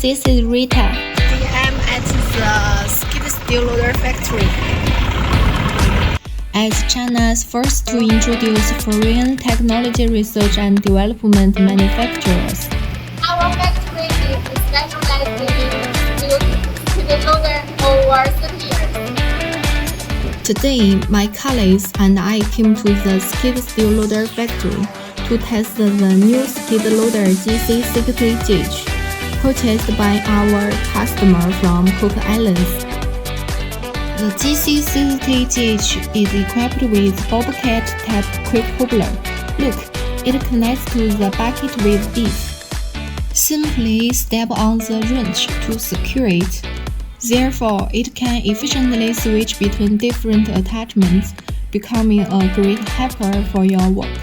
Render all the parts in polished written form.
This is Rita. I am at the skid steel loader factory. As China's first to introduce foreign technology research and development manufacturers, our factory is specialized in skid loader over 30 years. Today, my colleagues and I came to the skid steel loader factory to test the new skid loader JC60GH, purchased by our customer from Cook Islands. The JC60GH is equipped with Bobcat type quick coupler. Look, it connects to the bucket with ease. Simply step on the wrench to secure it. Therefore, it can efficiently switch between different attachments, becoming a great helper for your work.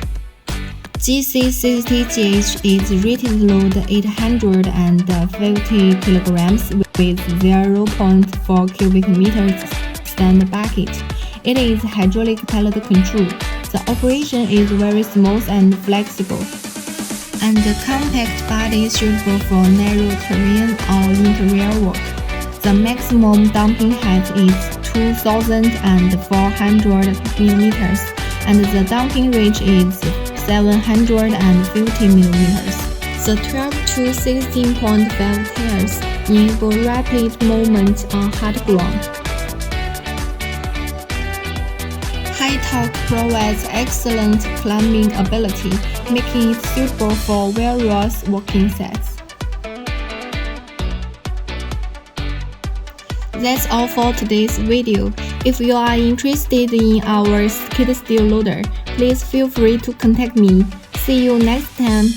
JC60GH is rated load 850 kilograms with 0.4 cubic meters stand bucket. It is hydraulic pallet control. The operation is very smooth and flexible, and the compact body is suitable for narrow terrain or interior work. The maximum dumping height is 2,400 millimeters, and the dumping range is 750 millimeters. The 12 to 16.5 tires enable rapid movement on hard ground. High torque provides excellent climbing ability, making it suitable for various working sets. That's all for today's video. If you are interested in our skid steel loader, please feel free to contact me. See you next time.